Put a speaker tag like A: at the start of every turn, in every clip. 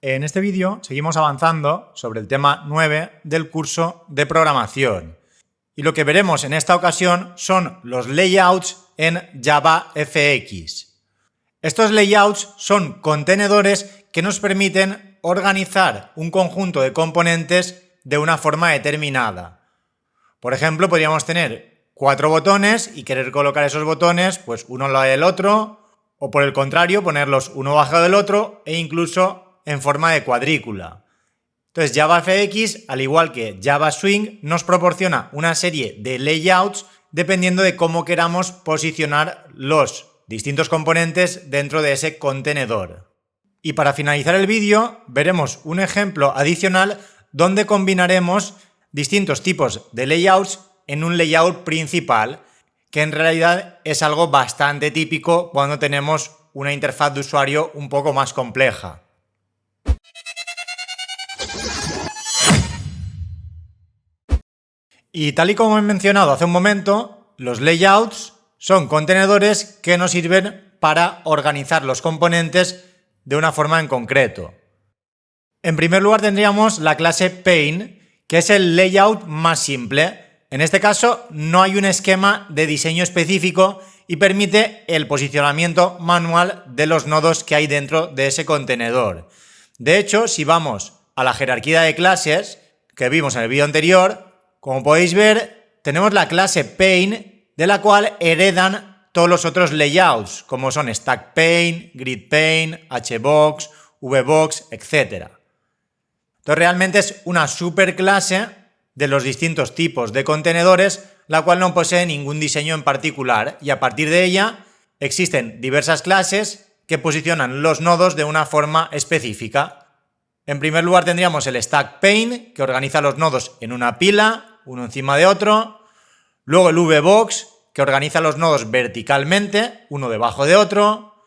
A: En este vídeo seguimos avanzando sobre el tema 9 del curso de programación. Y lo que veremos en esta ocasión son los layouts en JavaFX. Estos layouts son contenedores que nos permiten organizar un conjunto de componentes de una forma determinada. Por ejemplo, podríamos tener 4 botones y querer colocar esos botones pues uno al lado del otro, o por el contrario, ponerlos uno bajo del otro e incluso en forma de cuadrícula. Entonces JavaFX, al igual que JavaSwing, nos proporciona una serie de layouts dependiendo de cómo queramos posicionar los distintos componentes dentro de ese contenedor. Y para finalizar el vídeo veremos un ejemplo adicional donde combinaremos distintos tipos de layouts en un layout principal, que en realidad es algo bastante típico cuando tenemos una interfaz de usuario un poco más compleja. Y tal y como he mencionado hace un momento, los layouts son contenedores que nos sirven para organizar los componentes de una forma en concreto. En primer lugar tendríamos la clase Pane, que es el layout más simple. En este caso no hay un esquema de diseño específico y permite el posicionamiento manual de los nodos que hay dentro de ese contenedor. De hecho, si vamos a la jerarquía de clases que vimos en el vídeo anterior, como podéis ver, tenemos la clase Pane, de la cual heredan todos los otros layouts, como son StackPane, GridPane, HBox, VBox, etc. Entonces realmente es una superclase de los distintos tipos de contenedores, la cual no posee ningún diseño en particular, y a partir de ella existen diversas clases que posicionan los nodos de una forma específica. En primer lugar tendríamos el StackPane, que organiza los nodos en una pila, uno encima de otro. Luego el VBox, que organiza los nodos verticalmente, uno debajo de otro.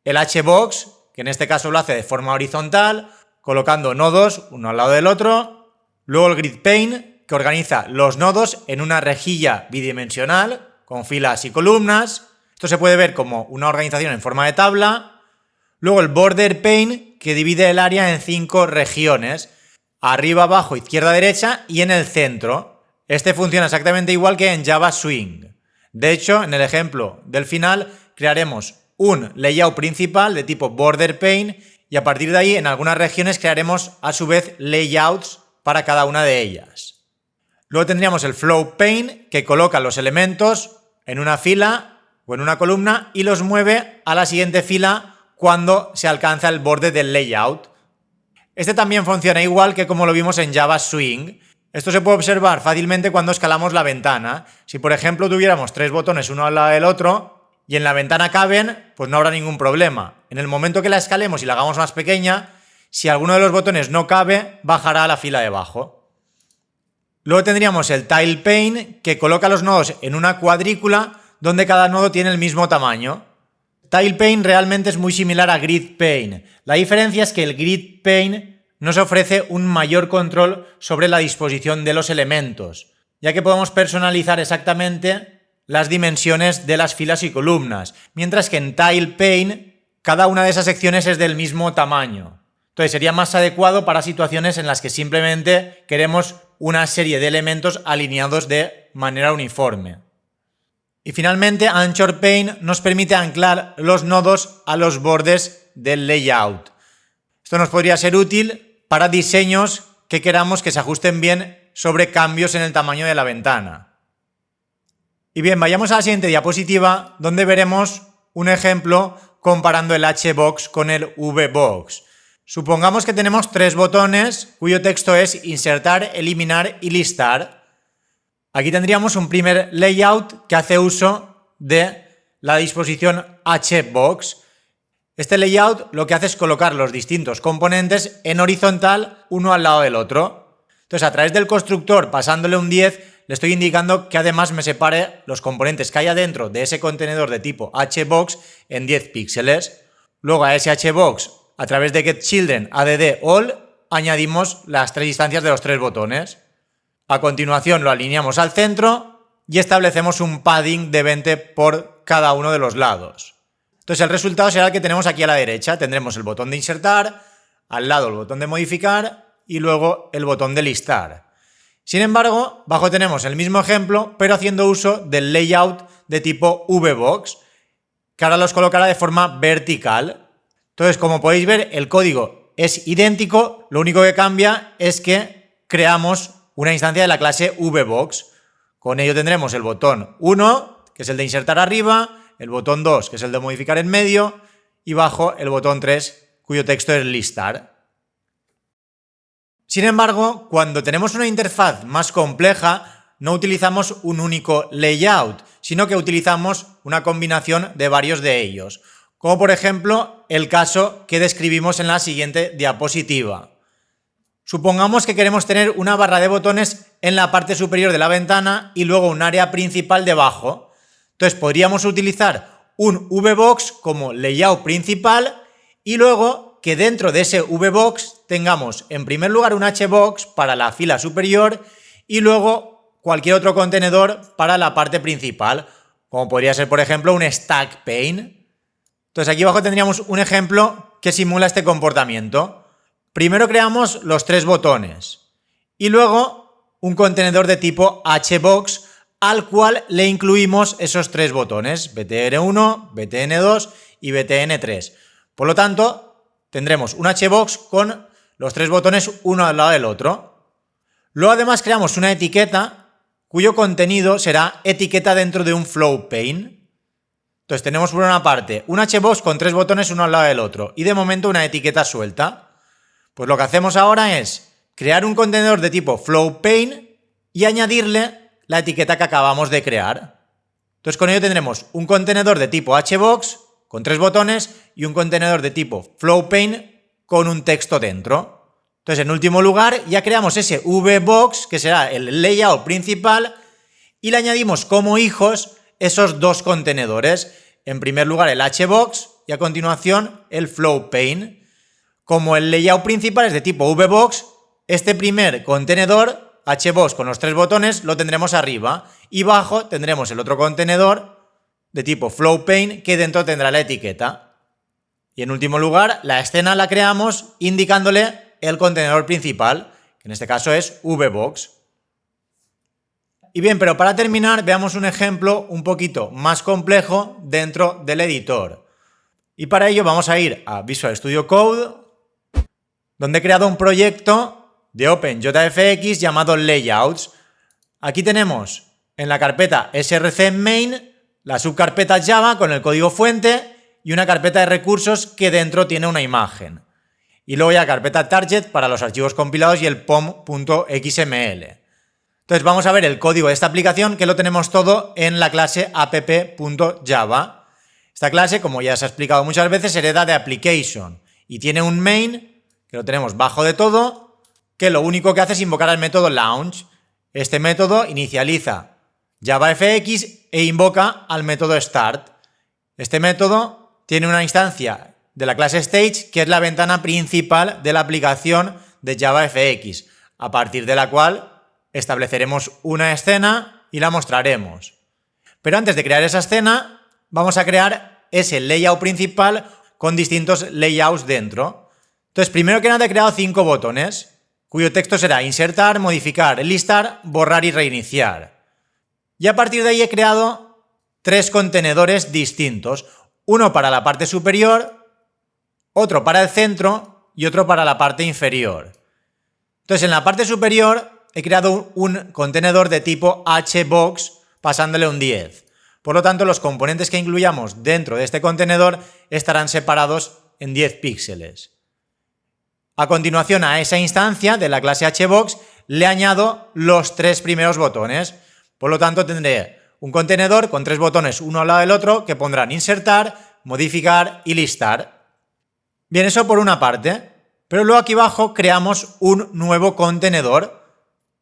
A: El HBox, que en este caso lo hace de forma horizontal, colocando nodos uno al lado del otro. Luego el GridPane, que organiza los nodos en una rejilla bidimensional, con filas y columnas. Esto se puede ver como una organización en forma de tabla. Luego el BorderPane, que divide el área en 5 regiones, arriba, abajo, izquierda, derecha y en el centro. Este funciona exactamente igual que en JavaSwing. De hecho, en el ejemplo del final crearemos un layout principal de tipo BorderPane y a partir de ahí en algunas regiones crearemos a su vez layouts para cada una de ellas. Luego tendríamos el FlowPane, que coloca los elementos en una fila o en una columna y los mueve a la siguiente fila cuando se alcanza el borde del layout. Este también funciona igual que como lo vimos en JavaSwing. Esto se puede observar fácilmente cuando escalamos la ventana. Si por ejemplo tuviéramos 3 botones uno al lado del otro y en la ventana caben, pues no habrá ningún problema. En el momento que la escalemos y la hagamos más pequeña, si alguno de los botones no cabe, bajará a la fila de abajo. Luego tendríamos el TilePane, que coloca los nodos en una cuadrícula donde cada nodo tiene el mismo tamaño. TilePane realmente es muy similar a GridPane. La diferencia es que el GridPane nos ofrece un mayor control sobre la disposición de los elementos, ya que podemos personalizar exactamente las dimensiones de las filas y columnas, mientras que en TilePane cada una de esas secciones es del mismo tamaño. Entonces sería más adecuado para situaciones en las que simplemente queremos una serie de elementos alineados de manera uniforme. Y finalmente, AnchorPane nos permite anclar los nodos a los bordes del layout. Esto nos podría ser útil para diseños que queramos que se ajusten bien sobre cambios en el tamaño de la ventana. Y bien, vayamos a la siguiente diapositiva donde veremos un ejemplo comparando el HBox con el VBox. Supongamos que tenemos 3 botones cuyo texto es insertar, eliminar y listar. Aquí tendríamos un primer layout que hace uso de la disposición HBox. Este layout lo que hace es colocar los distintos componentes en horizontal uno al lado del otro. Entonces a través del constructor pasándole un 10 le estoy indicando que además me separe los componentes que haya dentro de ese contenedor de tipo HBox en 10 píxeles. Luego a ese HBox a través de getChildren add all añadimos las 3 instancias de los 3 botones. A continuación lo alineamos al centro y establecemos un padding de 20 por cada uno de los lados. Entonces el resultado será el que tenemos aquí a la derecha. Tendremos el botón de insertar, al lado el botón de modificar y luego el botón de listar. Sin embargo, abajo tenemos el mismo ejemplo, pero haciendo uso del layout de tipo VBox, que ahora los colocará de forma vertical. Entonces, como podéis ver, el código es idéntico, lo único que cambia es que creamos una instancia de la clase VBox. Con ello tendremos el botón 1, que es el de insertar arriba, el botón 2, que es el de modificar en medio, y bajo el botón 3, cuyo texto es listar. Sin embargo, cuando tenemos una interfaz más compleja, no utilizamos un único layout, sino que utilizamos una combinación de varios de ellos, como por ejemplo el caso que describimos en la siguiente diapositiva. Supongamos que queremos tener una barra de botones en la parte superior de la ventana y luego un área principal debajo. Entonces podríamos utilizar un VBox como layout principal y luego que dentro de ese VBox tengamos en primer lugar un HBox para la fila superior y luego cualquier otro contenedor para la parte principal, como podría ser por ejemplo un stack pane. Entonces aquí abajo tendríamos un ejemplo que simula este comportamiento. Primero creamos los 3 botones y luego un contenedor de tipo HBox al cual le incluimos esos 3 botones, btn1, btn2 y btn3. Por lo tanto, tendremos un HBox con los 3 botones uno al lado del otro. Luego además creamos una etiqueta cuyo contenido será etiqueta dentro de un flow pane. Entonces tenemos por una parte un HBox con 3 botones uno al lado del otro y de momento una etiqueta suelta. Pues lo que hacemos ahora es crear un contenedor de tipo flow pane y añadirle la etiqueta que acabamos de crear. Entonces con ello tendremos un contenedor de tipo HBox con 3 botones y un contenedor de tipo flow pane con un texto dentro. Entonces en último lugar ya creamos ese VBox que será el layout principal y le añadimos como hijos esos 2 contenedores. En primer lugar el HBox y a continuación el flow pane. Como el layout principal es de tipo VBox, este primer contenedor HBox con los 3 botones lo tendremos arriba y abajo tendremos el otro contenedor de tipo flow pane que dentro tendrá la etiqueta. Y en último lugar, la escena la creamos indicándole el contenedor principal, que en este caso es VBox. Y bien, pero para terminar veamos un ejemplo un poquito más complejo dentro del editor. Y para ello vamos a ir a Visual Studio Code, donde he creado un proyecto de OpenJFX llamado Layouts. Aquí tenemos en la carpeta src main la subcarpeta Java con el código fuente y una carpeta de recursos que dentro tiene una imagen. Y luego ya carpeta target para los archivos compilados y el pom.xml. Entonces vamos a ver el código de esta aplicación que lo tenemos todo en la clase app.java. Esta clase, como ya se ha explicado muchas veces, hereda de application y tiene un main que lo tenemos bajo de todo, que lo único que hace es invocar al método launch. Este método inicializa JavaFX e invoca al método start. Este método tiene una instancia de la clase stage que es la ventana principal de la aplicación de JavaFX, a partir de la cual estableceremos una escena y la mostraremos. Pero antes de crear esa escena, vamos a crear ese layout principal con distintos layouts dentro. Entonces, primero que nada he creado 5 botones, cuyo texto será insertar, modificar, listar, borrar y reiniciar. Y a partir de ahí he creado 3 contenedores distintos, uno para la parte superior, otro para el centro y otro para la parte inferior. Entonces en la parte superior he creado un contenedor de tipo HBox pasándole un 10. Por lo tanto, los componentes que incluyamos dentro de este contenedor estarán separados en 10 píxeles. A continuación, a esa instancia de la clase HBox le añado los 3 primeros botones. Por lo tanto, tendré un contenedor con 3 botones uno al lado del otro que pondrán insertar, modificar y listar. Bien, eso por una parte. Pero luego aquí abajo creamos un nuevo contenedor.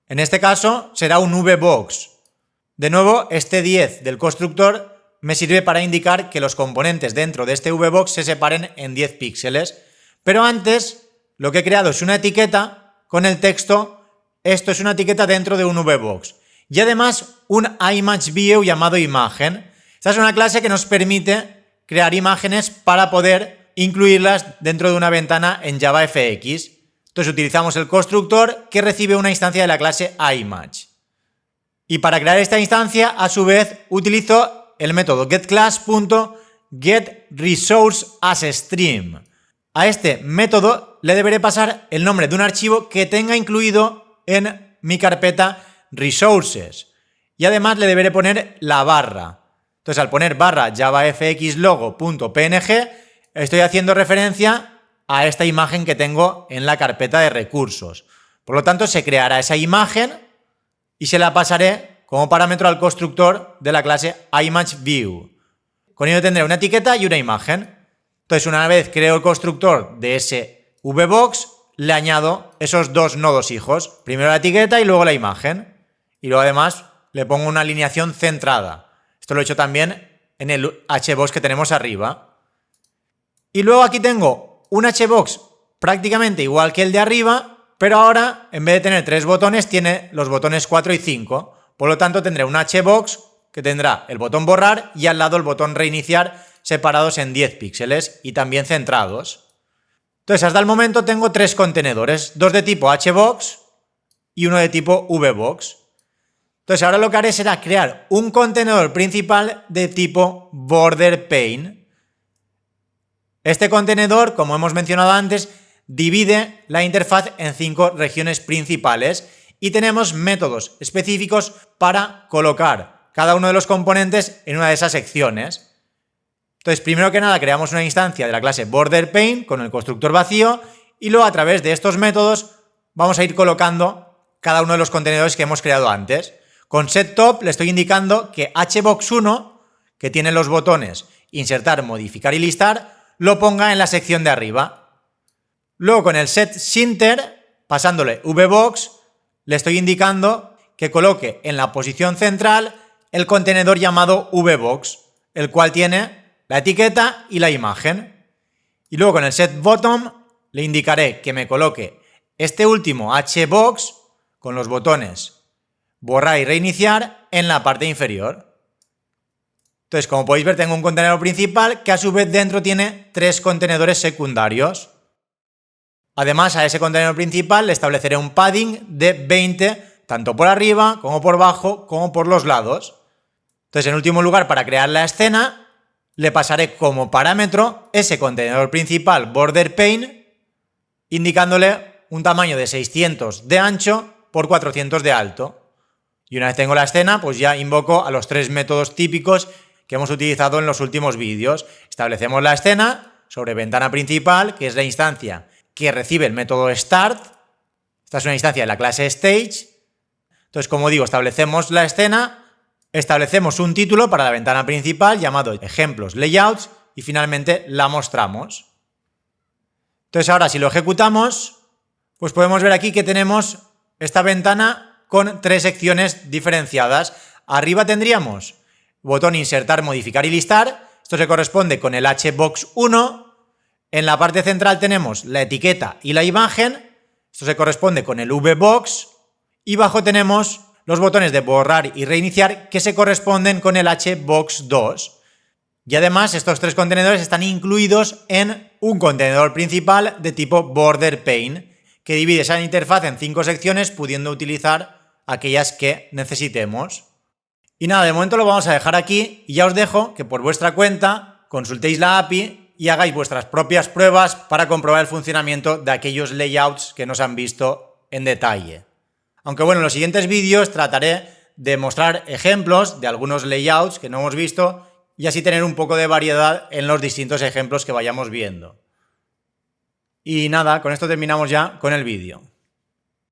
A: En este caso será un VBox. De nuevo, este 10 del constructor me sirve para indicar que los componentes dentro de este VBox se separen en 10 píxeles. Pero antes, lo que he creado es una etiqueta con el texto, esto es una etiqueta dentro de un VBox. Y además un ImageView llamado imagen. Esta es una clase que nos permite crear imágenes para poder incluirlas dentro de una ventana en JavaFX. Entonces utilizamos el constructor que recibe una instancia de la clase IMage. Y para crear esta instancia, a su vez, utilizo el método getClass.getResourceAsStream. A este método le deberé pasar el nombre de un archivo que tenga incluido en mi carpeta resources. Y además le deberé poner la barra. Entonces, al poner barra javafxlogo.png, estoy haciendo referencia a esta imagen que tengo en la carpeta de recursos. Por lo tanto, se creará esa imagen y se la pasaré como parámetro al constructor de la clase ImageView. Con ello tendré una etiqueta y una imagen. Entonces, una vez creo el constructor de ese VBox, le añado esos dos nodos hijos. Primero la etiqueta y luego la imagen. Y luego además le pongo una alineación centrada. Esto lo he hecho también en el HBox que tenemos arriba. Y luego aquí tengo un HBox prácticamente igual que el de arriba, pero ahora en vez de tener 3 botones tiene los botones 4 y 5. Por lo tanto tendré un HBox que tendrá el botón borrar y al lado el botón reiniciar separados en 10 píxeles y también centrados. Entonces hasta el momento tengo 3 contenedores, 2 de tipo HBox y uno de tipo VBox. Entonces ahora lo que haré será crear un contenedor principal de tipo BorderPane. Este contenedor, como hemos mencionado antes, divide la interfaz en 5 regiones principales y tenemos métodos específicos para colocar cada uno de los componentes en una de esas secciones. Entonces, primero que nada, creamos una instancia de la clase BorderPane con el constructor vacío y luego a través de estos métodos vamos a ir colocando cada uno de los contenedores que hemos creado antes. Con setTop le estoy indicando que HBox1, que tiene los botones insertar, modificar y listar, lo ponga en la sección de arriba. Luego con el setCenter, pasándole VBox, le estoy indicando que coloque en la posición central el contenedor llamado VBox, el cual tiene la etiqueta y la imagen. Y luego con el setBottom le indicaré que me coloque este último HBox con los botones borrar y reiniciar en la parte inferior. Entonces, como podéis ver, tengo un contenedor principal que a su vez dentro tiene 3 contenedores secundarios. Además, a ese contenedor principal le estableceré un padding de 20, tanto por arriba como por abajo como por los lados. Entonces, en último lugar, para crear la escena, le pasaré como parámetro ese contenedor principal BorderPane, indicándole un tamaño de 600 de ancho por 400 de alto. Y una vez tengo la escena, pues ya invoco a los 3 métodos típicos que hemos utilizado en los últimos vídeos. Establecemos la escena sobre ventana principal, que es la instancia que recibe el método start. Esta es una instancia de la clase stage. Entonces, como digo, establecemos la escena, establecemos un título para la ventana principal llamado ejemplos layouts y finalmente la mostramos. Entonces, ahora si lo ejecutamos, pues podemos ver aquí que tenemos esta ventana con 3 secciones diferenciadas. Arriba tendríamos botón insertar, modificar y listar. Esto se corresponde con el HBox1. En la parte central tenemos la etiqueta y la imagen. Esto se corresponde con el VBox. Y abajo tenemos los botones de borrar y reiniciar que se corresponden con el HBox2. Y además estos 3 contenedores están incluidos en un contenedor principal de tipo BorderPane que divide esa interfaz en 5 secciones pudiendo utilizar aquellas que necesitemos. Y nada, de momento lo vamos a dejar aquí y ya os dejo que por vuestra cuenta consultéis la API y hagáis vuestras propias pruebas para comprobar el funcionamiento de aquellos layouts que nos han visto en detalle. Aunque bueno, en los siguientes vídeos trataré de mostrar ejemplos de algunos layouts que no hemos visto y así tener un poco de variedad en los distintos ejemplos que vayamos viendo. Y nada, con esto terminamos ya con el vídeo.